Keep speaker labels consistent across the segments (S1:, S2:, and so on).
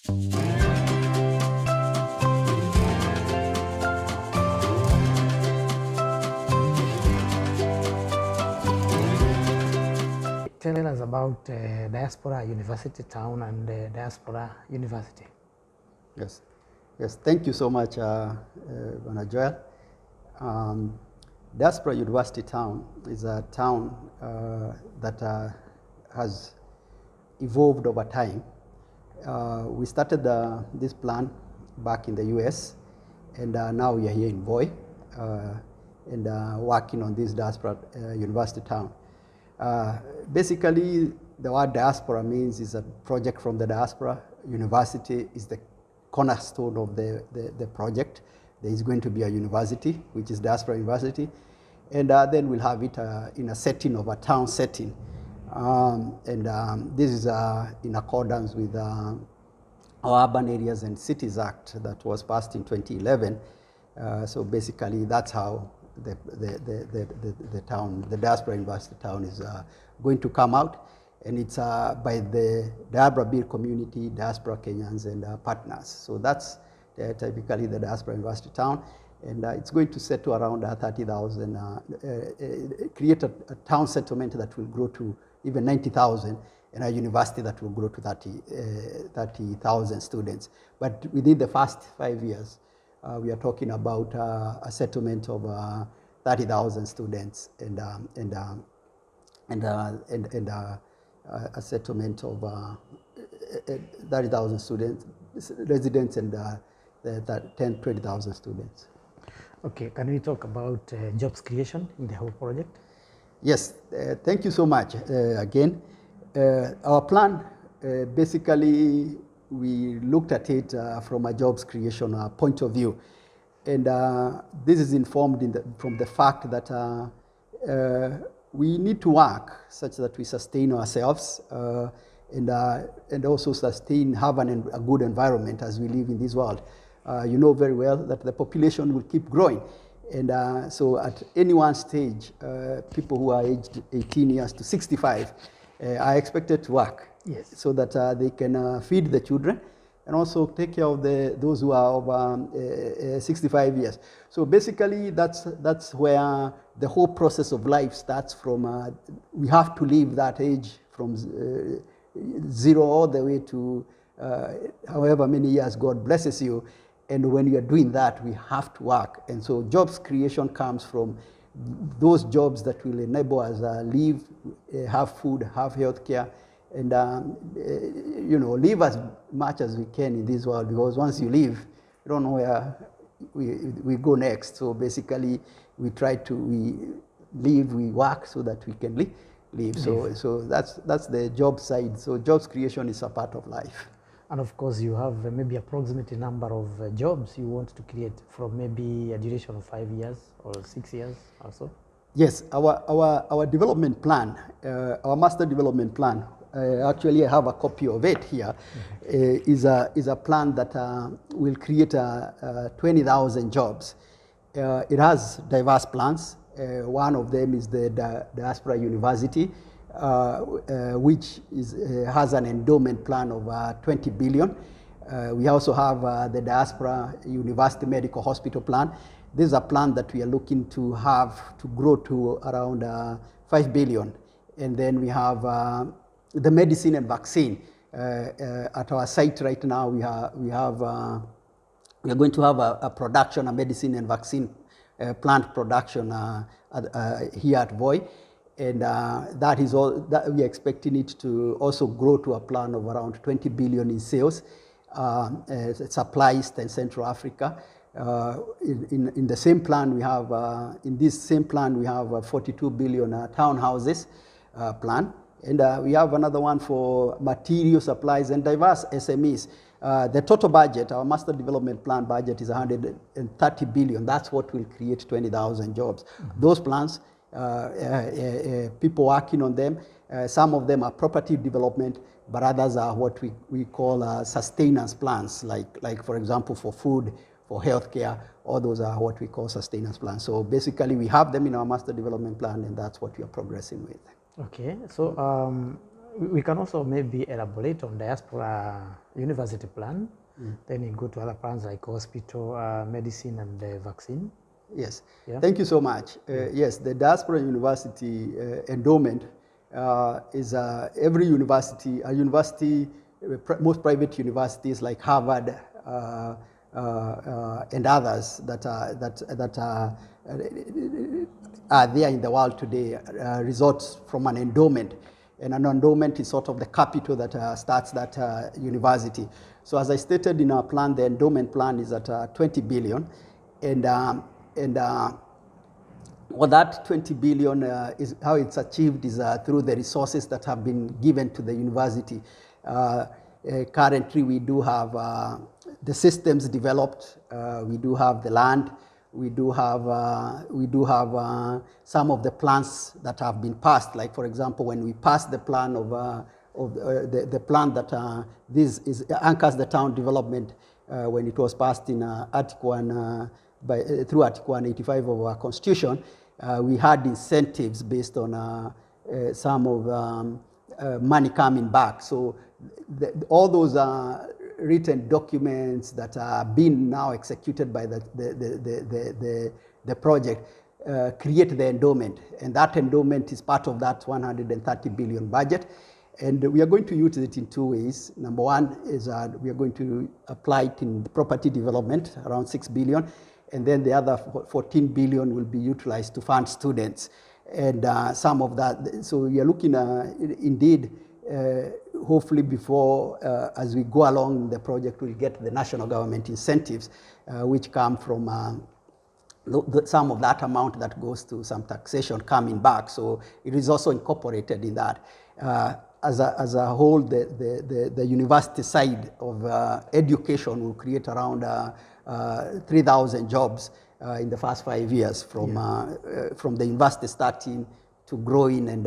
S1: Tell us about Diaspora University Town and Diaspora University.
S2: Yes, thank you so much, Bwana Joel. Diaspora University Town is a town that has evolved over time. We started this plan back in the US, and now we are here in Voi, and working on this Diaspora University Town. Basically, the word diaspora means is a project from the diaspora. University is the cornerstone of the project. There is going to be a university, which is Diaspora University, and then we'll have it in a setting of a town setting. This is in accordance with our Urban Areas and Cities Act that was passed in 2011. So basically, that's how the town, the Diaspora University Town, is going to come out, and it's by the Diaspora Beer community, Diaspora Kenyans, and partners. So that's typically the Diaspora University Town, and it's going to settle around 30,000, create a town settlement that will grow to even 90,000, and a university that will grow to 30,000 students. But within the first 5 years, we are talking about a settlement of 30,000 students and a settlement of 30,000 students, residents, and 20,000 students.
S1: Okay, can we talk about jobs creation in the whole project?
S2: Yes, thank you so much again. Our plan, basically, we looked at it from a jobs creation point of view. And this is informed from the fact that we need to work such that we sustain ourselves and also have a good environment as we live in this world. You know very well that the population will keep growing. And so at any one stage, people who are aged 18 years to 65 are expected to work.
S1: Yes.
S2: So that they can feed the children and also take care of those who are over 65 years. So basically, that's where the whole process of life starts from. We have to leave that age from 0 all the way to however many years God blesses you. And when you are doing that, we have to work. And so jobs creation comes from those jobs that will enable us live, have food, have health care, and live as much as we can in this world, because once you leave, you don't know where we go next. So basically, we live, we work so that we can live. So that's the job side. So jobs creation is a part of life.
S1: And of course, you have maybe approximately number of jobs you want to create from maybe a duration of 5 years or 6 years or so?
S2: Yes, our development plan, our master development plan, actually I have a copy of it here, is a plan that will create 20,000 jobs. It has diverse plans. One of them is the Diaspora University, which has an endowment plan of 20 billion. We also have the Diaspora University Medical Hospital plan. This is a plan that we are looking to have to grow to around 5 billion. And then we have the medicine and vaccine. At our site right now, we are going to have a production, a medicine and vaccine plant production here at Voi. And that is all that we are expecting it to also grow to a plan of around 20 billion in sales, supply East and Central Africa. In the same plan, we have in this same plan we have 42 billion townhouses plan, and we have another one for material supplies and diverse SMEs. The total budget, our master development plan budget, is 130 billion. That's what will create 20,000 jobs. Mm-hmm. Those plans, people working on them, some of them are property development, but others are what we call sustenance plans, like for example for food, for healthcare. All those are what we call sustenance plans. So basically we have them in our master development plan, and that's what we are progressing with.
S1: Okay, so we can also maybe elaborate on diaspora university plan. Then you go to other plans like hospital, medicine, and vaccine.
S2: Yes,
S1: Yeah.
S2: thank you so much. Yes, the diaspora university endowment is every university, most private universities like Harvard and others that are there in the world today results from an endowment. And an endowment is sort of the capital that starts that university. So as I stated in our plan, the endowment plan is at 20 billion. Well, that 20 billion is how it's achieved is through the resources that have been given to the university. Currently, we do have the systems developed. We do have the land. We do have some of the plans that have been passed. Like for example, when we passed the plan of the plan that this is anchors the town development when it was passed in Article 1 through Article 185 of our Constitution, we had incentives based on some of money coming back. So all those written documents that are being now executed by the project create the endowment, and that endowment is part of that 130 billion budget. And we are going to use it in two ways. Number one is we are going to apply it in property development, around 6 billion. And then the other 14 billion will be utilized to fund students. And some of that, so we are looking indeed, hopefully before, as we go along the project, we'll get the national government incentives, which come from some of that amount that goes to some taxation coming back. So it is also incorporated in that. As a whole, the university side of education will create around 3,000 jobs in the first 5 years from the university starting to growing and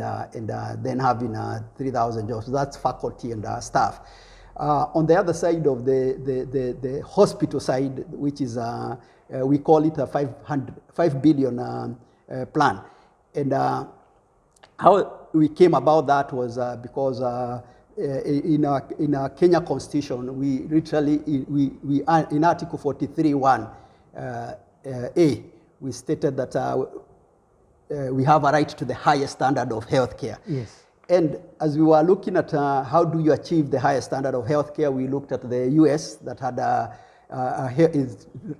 S2: then having 3,000 jobs. So that's faculty and staff. On the other side of the hospital side, which is, we call it a 5 billion plan. And how we came about that was because in our Kenya Constitution, we literally, in Article 43(1)(a), we stated that we have a right to the highest standard of healthcare.
S1: Yes.
S2: And as we were looking at how do you achieve the highest standard of healthcare, we looked at the US that had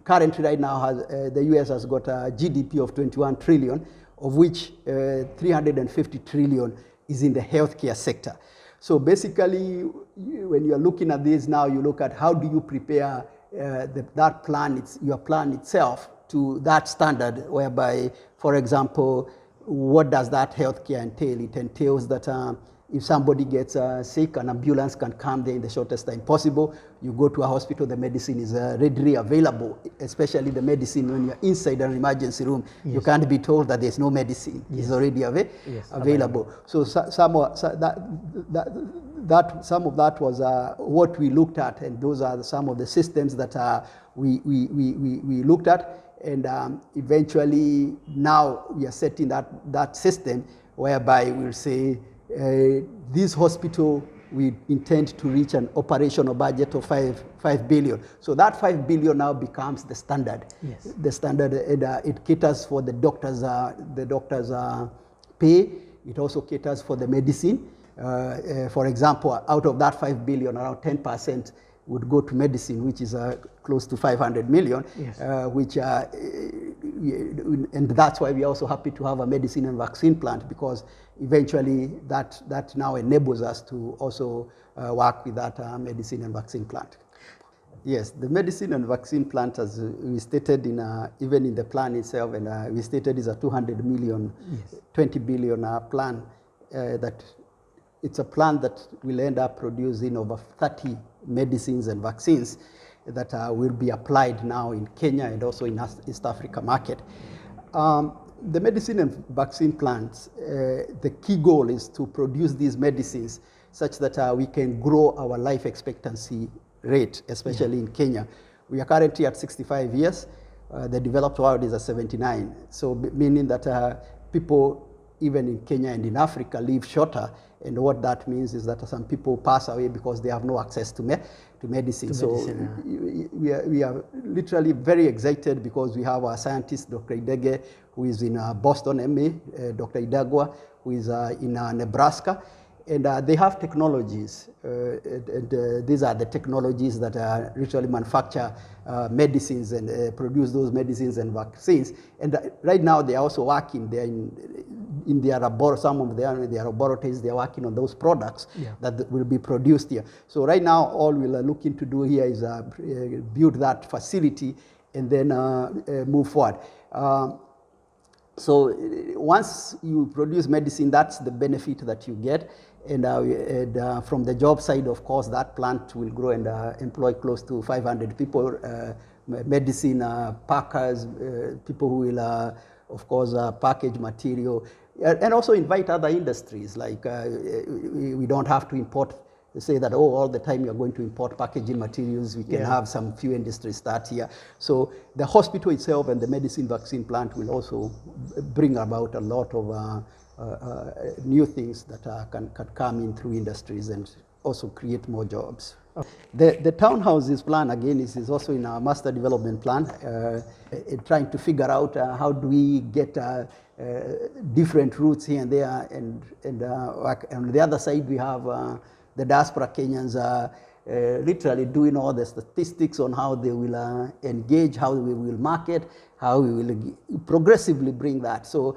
S2: currently right now the US has got a GDP of 21 trillion, of which 350 trillion is in the healthcare sector. So basically, when you're looking at this now, you look at how do you prepare that plan, your plan itself to that standard, whereby, for example, what does that healthcare entail? It entails that if somebody gets sick, an ambulance can come there in the shortest time possible. You go to a hospital, the medicine is readily available, especially the medicine when you're inside an emergency room. Yes. You can't be told that there's no medicine. Yes. It's already available. So some of that was what we looked at, and those are some of the systems that we looked at. And eventually now we are setting that system whereby we'll say, this hospital, we intend to reach an operational budget of 5 billion. So that 5 billion now becomes the standard. Yes. The standard, it caters for the doctors' pay. It also caters for the medicine. For example, out of that 5 billion, around 10% would go to medicine, which is close to 500 million, yes. And that's why we're also happy to have a medicine and vaccine plant, because eventually that now enables us to also work with that medicine and vaccine plant. Yes, the medicine and vaccine plant, as we stated even in the plan itself, and we stated is a 200 million, yes. 20 billion plan. That it's a plan that will end up producing over 30 medicines and vaccines that will be applied now in Kenya and also in East Africa market. The medicine and vaccine plants, the key goal is to produce these medicines such that we can grow our life expectancy rate, especially in Kenya. We are currently at 65 years. The developed world is at 79. So meaning that people even in Kenya and in Africa, live shorter. And what that means is that some people pass away because they have no access to medicine. We are literally very excited because we have our scientist, Dr. Idege, who is in Boston, MA, Dr. Idagwa, who is in Nebraska. And they have technologies, and these are the technologies that literally manufacture medicines and produce those medicines and vaccines. And right now they are also working. They are in their some of their laboratories. They are working on those products that will be produced here. So right now, all we are looking to do here is build that facility and then move forward. So once you produce medicine, that's the benefit that you get. And from the job side, of course, that plant will grow and employ close to 500 people, medicine packers, people who will, of course, package material, and also invite other industries. Like we don't have to import, say that, oh, all the time you're going to import packaging materials. We can have some few industries start here. So the hospital itself and the medicine vaccine plant will also bring about a lot of new things that can come in through industries and also create more jobs. The townhouses plan, again, is also in our master development plan, trying to figure out how do we get different routes here and there. And on the other side, we have the diaspora Kenyans literally doing all the statistics on how they will engage, how we will market, how we will progressively bring that. So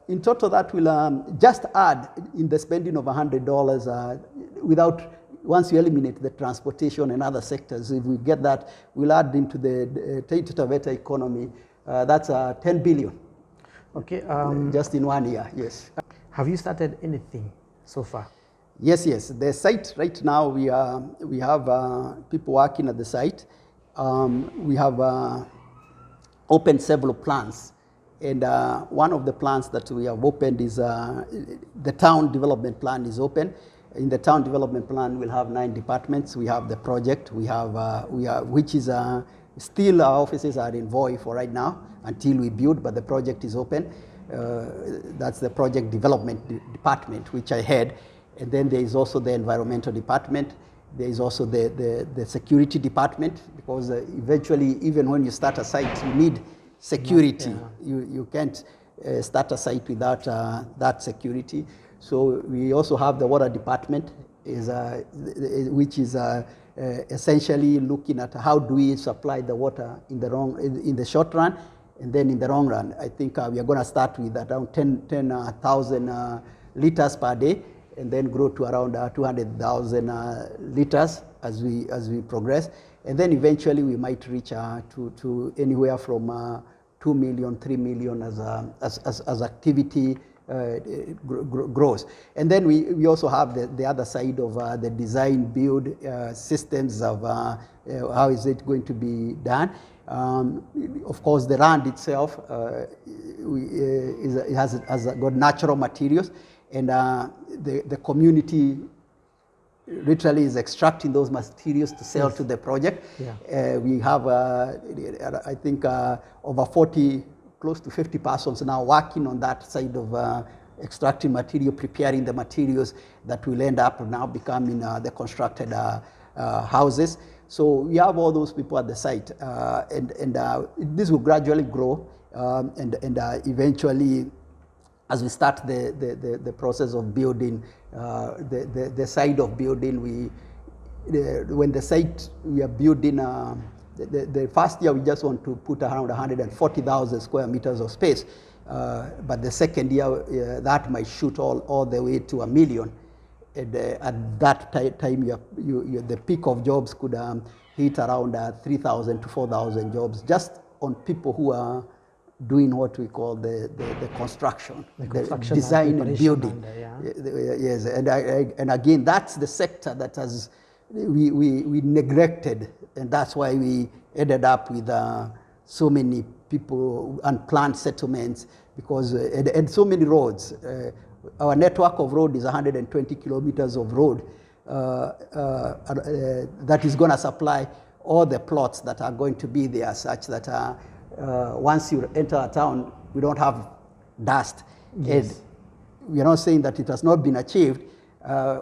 S2: in total, that will just add in the spending of $100 once you eliminate the transportation and other sectors, if we get that, we'll add into the Taita Taveta economy. That's 10 billion.
S1: Okay.
S2: Just in 1 year, yes.
S1: Have you started anything so far?
S2: Yes. The site right now, we have people working at the site. We have opened several plans, and one of the plans that we have opened is the town development plan is open. In the town development plan, we'll have 9 departments. We have the project. We have which is still our offices are in Voi for right now until we build, but the project is open. That's the project development department, which I head. And then there is also the environmental department. There is also the security department, because eventually, even when you start a site, you need security. You can't start a site without that security. So we also have the water department, which is essentially looking at how do we supply the water in the short run, and then in the long run. I think we are going to start with around 10,000 liters per day, and then grow to around 200,000 liters as we progress. And then eventually we might reach to anywhere from 2 million, 3 million as activity grows. And then we also have the other side of the design build systems of how is it going to be done. Of course, the land itself has got natural materials, and the community literally is extracting those materials to sell to the project. We have, I think, over 40, close to 50 persons now working on that side of extracting material, preparing the materials that will end up now becoming the constructed houses. So we have all those people at the site, and this will gradually grow, and eventually, as we start the process of building, the side of building, when the site we are building, the first year we just want to put around 140,000 square meters of space, but the second year that might shoot all the way to 1 million. And at that time, the peak of jobs could hit around 3,000 to 4,000 jobs just on people who are doing what we call the construction, the design and building. Yes, and again, that's the sector that we neglected, and that's why we ended up with so many people, unplanned settlements, because and so many roads. Our network of road is 120 kilometers of road that is going to supply all the plots that are going to be there, such that once you enter a town, we don't have dust.
S1: Yes.
S2: And we are not saying that it has not been achieved.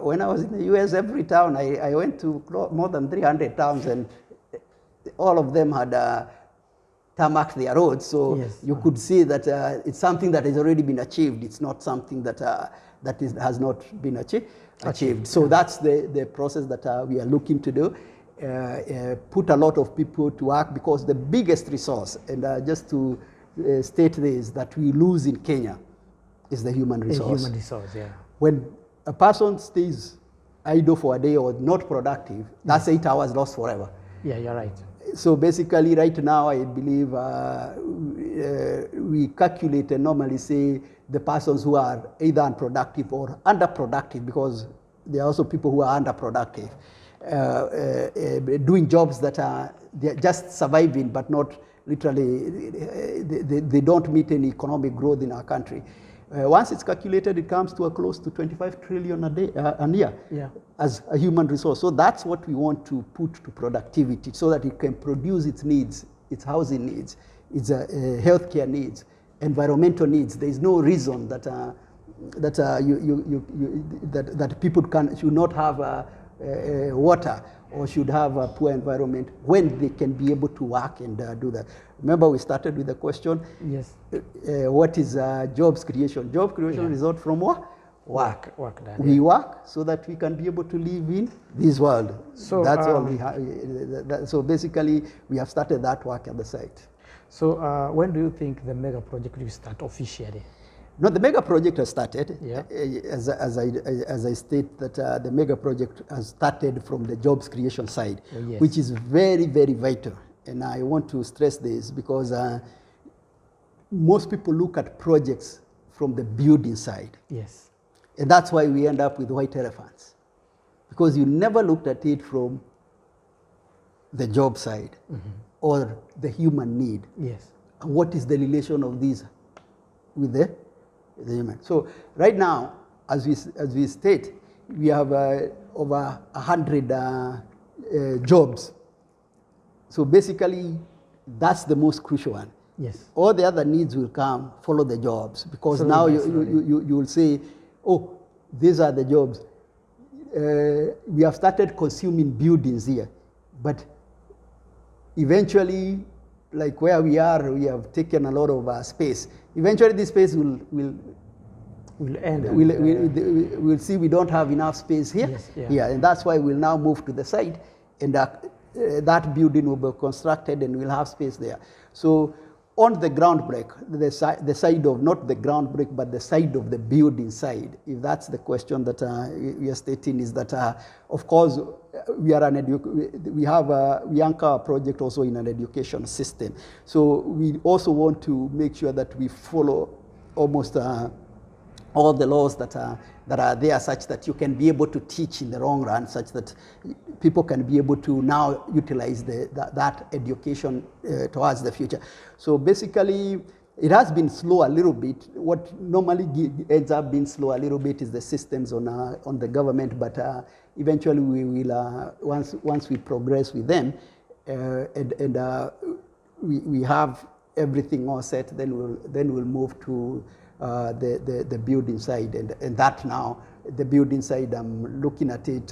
S2: When I was in the US, every town, I went to more than 300 towns, and all of them had tarmacked their roads. So
S1: Yes.
S2: you could see that it's something that has already been achieved. It's not something that, has not been achieved. So that's the process that we are looking to do. Put a lot of people to work, because the biggest resource, and just to state this, that we lose in Kenya is the human resource.
S1: Human resource, yeah.
S2: When a person stays idle for a day or not productive, that's 8 hours lost forever.
S1: Yeah, you're right.
S2: So basically right now, I believe we calculate and normally say the persons who are either unproductive or underproductive, because there are also people who are underproductive, doing jobs that are they're just surviving, but not literally, they don't meet any economic growth in our country. Once it's calculated, it comes to a close to 25 trillion a year,
S1: Yeah.
S2: as a human resource. So that's what we want to put to productivity, so that it can produce its needs, its housing needs, its healthcare needs, environmental needs. There is no reason that that people should not have water or should have a poor environment when they can be able to work and do that. Remember, we started with the question,
S1: Yes.
S2: what is jobs creation? Job creation result from what? Work.
S1: Work done.
S2: We work so that we can be able to live in this world.
S1: So,
S2: that's all we have. So basically, we have started that work at the site.
S1: So when do you think the mega project will start officially?
S2: No, the mega project has started.
S1: Yeah.
S2: As I state that the mega project has started from the jobs creation side,
S1: Yes.
S2: which is very, very vital. And I want to stress this because most people look at projects from the building side.
S1: Yes.
S2: And that's why we end up with white elephants. Because you never looked at it from the job side or the human need.
S1: Yes.
S2: And what is the relation of these with the human? So right now, as we state, we have over 100 jobs. So basically, that's the most crucial one.
S1: Yes.
S2: All the other needs will come, follow the jobs, because
S1: So
S2: now
S1: that's
S2: you will say, oh, these are the jobs. We have started consuming buildings here, but eventually, like where we are, we have taken a lot of space. Eventually, this space will
S1: end.
S2: we'll see we don't have enough space here.
S1: Yes, yeah.
S2: Yeah, and that's why we'll now move to the side, and that building will be constructed, and we'll have space there. So on the ground break, the side of, not the ground break, but the side of the building side, if that's the question that we are stating, is that, of course, we anchor our project also in an education system. So we also want to make sure that we follow almost all the laws that are there, such that you can be able to teach in the long run, such that people can be able to now utilize that education towards the future. So basically, it has been slow a little bit. What normally ends up being slow a little bit is the systems on the government, but eventually we will, once we progress with them, we have everything all set, then we'll move to the building side, and that now, the building side, I'm looking at it,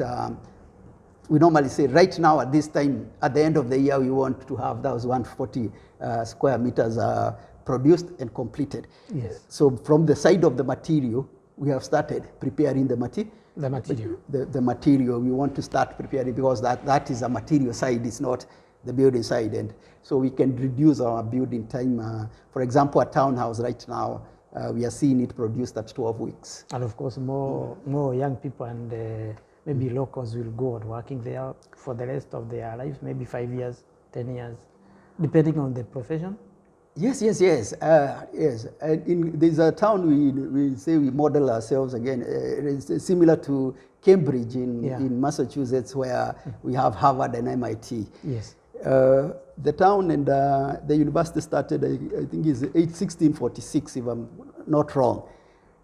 S2: we normally say right now at this time, at the end of the year, we want to have those 140 square meters produced and completed.
S1: Yes.
S2: So from the side of the material, we have started preparing the material. The material, we want to start preparing, because that is a material side, it's not the building side. And so we can reduce our building time. For example, a townhouse right now, we are seeing it produced at 12 weeks.
S1: And of course, more young people and maybe locals will go on working there for the rest of their lives, maybe 5 years, 10 years, depending on the profession.
S2: Yes. Yes. There's a town we say we model ourselves again. It's similar to Cambridge in Massachusetts, where we have Harvard and MIT.
S1: Yes.
S2: The town and the university started, I think, is 1646, if I'm not wrong.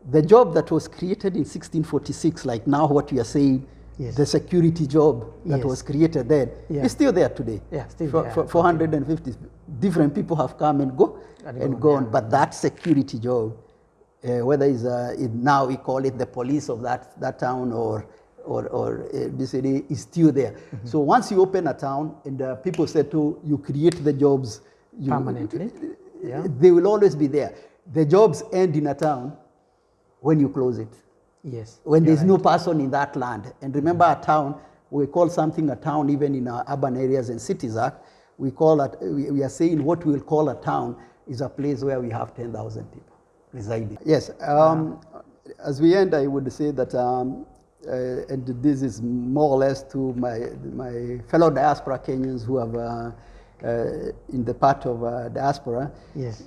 S2: The job that was created in 1646, like now what we are saying, the security job that was created then, is still there today.
S1: Yeah, still
S2: for,
S1: there.
S2: For 450 different people have come and gone, but that security job whether it's now we call it the police of that town or basically is still there. So once you open a town and people settle, you create the jobs.
S1: Permanently? Yeah.
S2: They will always be there. The jobs end in a town when you close it.
S1: Yes.
S2: When there's no person in that land. And remember, a town, we call something a town even in our urban areas and cities act. We call it, we are saying what we'll call a town is a place where we have 10,000 people residing. Yes. As we end, I would say that, and this is more or less to my fellow diaspora Kenyans who have in the part of diaspora.
S1: Yes.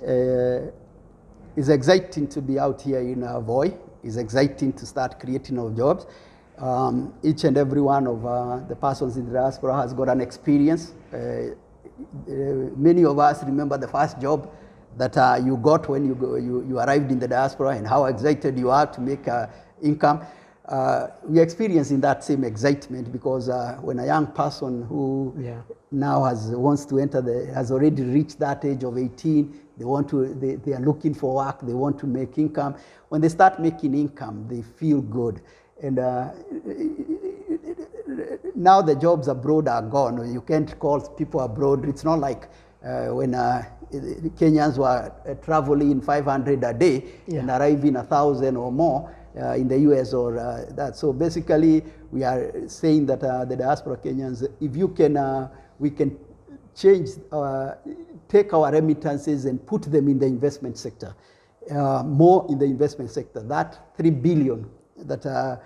S2: It's exciting to be out here in Voi. It's exciting to start creating our jobs. Each and every one of the persons in the diaspora has got an experience. Many of us remember the first job that you got when you arrived in the diaspora and how excited you are to make income. We experience in that same excitement because when a young person who now wants to enter has already reached that age of 18, they are looking for work, they want to make income. When they start making income, they feel good. And now the jobs abroad are gone. You can't call people abroad. It's not like when Kenyans were traveling 500 a day and arriving 1,000 or more in the US or that. So basically, we are saying that the diaspora Kenyans, if you can, we can change, take our remittances and put them in the investment sector, more in the investment sector. That 3 billion that I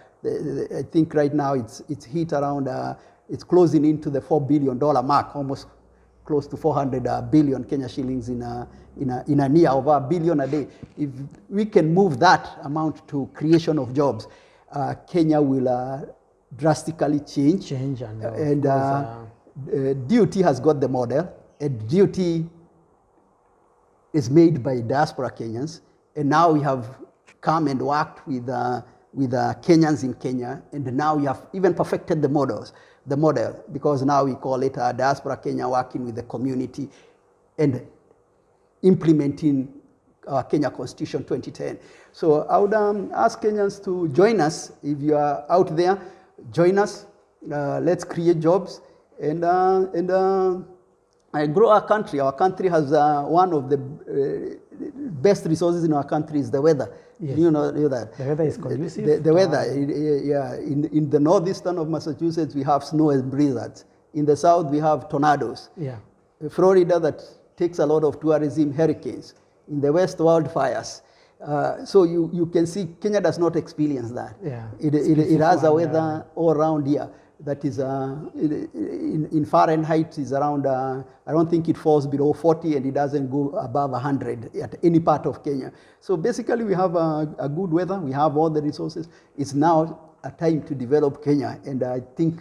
S2: think right now it's hit around, it's closing into the $4 billion mark, almost close to 400 billion Kenya shillings in a year, over $1 billion a day. If we can move that amount to creation of jobs, Kenya will drastically change. And DOT has got the model, and DOT is made by diaspora Kenyans, and now we have come and worked with Kenyans in Kenya, and now we have even perfected the model, because now we call it Diaspora Kenya working with the community and implementing Kenya Constitution 2010. So I would ask Kenyans to join us. If you are out there, join us. Let's create jobs and grow our country. Our country has one of the best resources in our country is the weather.
S1: Yes.
S2: You know that.
S1: The weather is conducive.
S2: The weather, in the northeastern of Massachusetts, we have snow and blizzards. In the south, we have tornadoes.
S1: Yeah.
S2: Florida, that takes a lot of tourism, hurricanes. In the west, wildfires. So you can see Kenya does not experience that.
S1: Yeah.
S2: It has a weather all around here that is in Fahrenheit is around, I don't think it falls below 40 and it doesn't go above 100 at any part of Kenya. So basically we have a good weather, we have all the resources. It's now a time to develop Kenya, and I think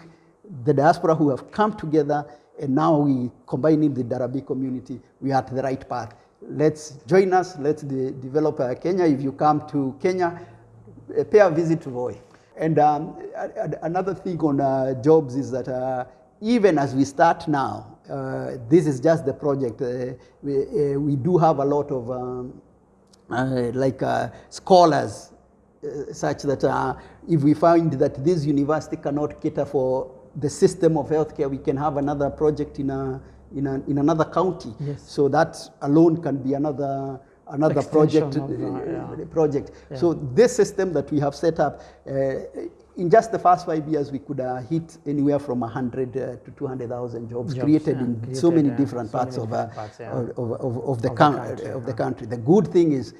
S2: the diaspora who have come together and now we combining the Darabi community, we are at the right path. Let's join us, let's develop Kenya. If you come to Kenya, pay a visit to Voi. And another thing on jobs is that even as we start now, this is just the project. We do have a lot of scholars, such that if we find that this university cannot cater for the system of healthcare, we can have another project in another county.
S1: Yes.
S2: So that alone can be another project.
S1: Yeah.
S2: So this system that we have set up, in just the first 5 years, we could hit anywhere from 100 to 200,000 jobs created in so many different parts of the country. The good thing is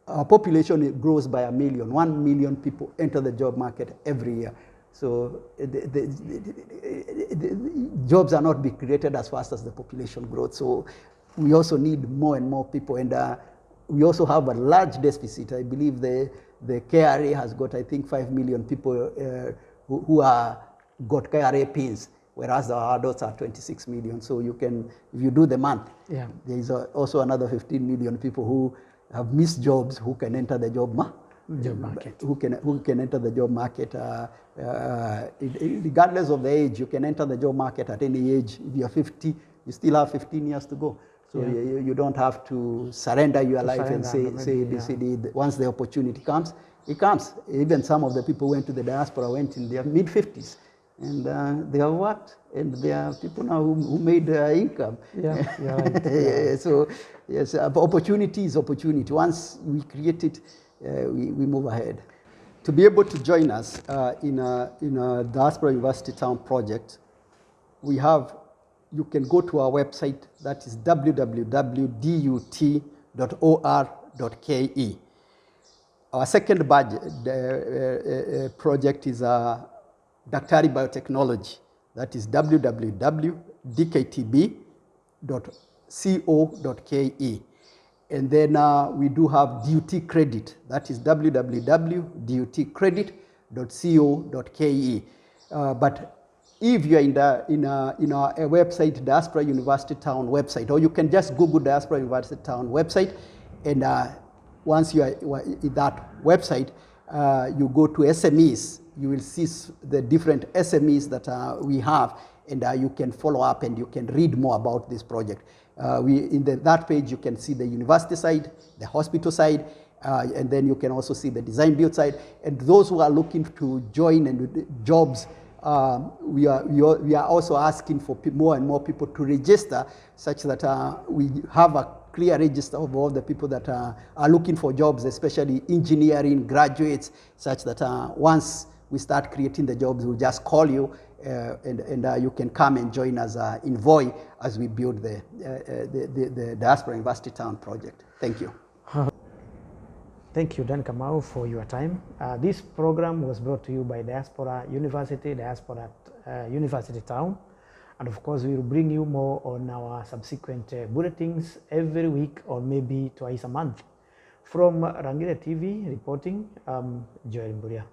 S2: our population grows by 1 million. 1 million people enter the job market every year. So the jobs are not being created as fast as the population growth. So we also need more and more people, and we also have a large deficit. I believe the KRA has got, I think, 5 million people who are got KRA pins, whereas our adults are 26 million. So you can, if you do the math, there is also another 15 million people who have missed jobs who can enter the job market. Who can enter the job market regardless of the age. You can enter the job market at any age. If you're 50, you still have 15 years to go. So you don't have to surrender your life and say
S1: maybe,
S2: ABCD. Once the opportunity comes, it comes. Even some of the people who went to the diaspora went in their mid-50s. And they have worked, and there are people now who made income.
S1: Yeah, you're right. Yeah.
S2: So, yes, opportunity is opportunity. Once we create it, we move ahead. To be able to join us in a Diaspora University Town project, you can go to our website, that is www.dut.or.ke. Our second project is Daktari Biotechnology, that is www.dktb.co.ke. And then we do have DUT credit, that is www.dutcredit.co.ke. But if you are in our website, Diaspora University Town website, or you can just Google Diaspora University Town website, and once you are in that website, you go to SMEs, you will see the different SMEs that we have, and you can follow up and you can read more about this project. In that page, you can see the university side, the hospital side, and then you can also see the design build side. And those who are looking to join and jobs, we are also asking for more and more people to register, such that we have a clear register of all the people that are looking for jobs, especially engineering graduates, such that once we start creating the jobs, we'll just call you, and you can come and join us in Voi as we build the Diaspora University Town project. Thank you.
S1: Thank you, Dan KAMAU, for your time. This program was brought to you by Diaspora University, Diaspora University Town. And of course, we will bring you more on our subsequent bulletins every week or maybe twice a month. From Rangile TV reporting, Joel Mburia.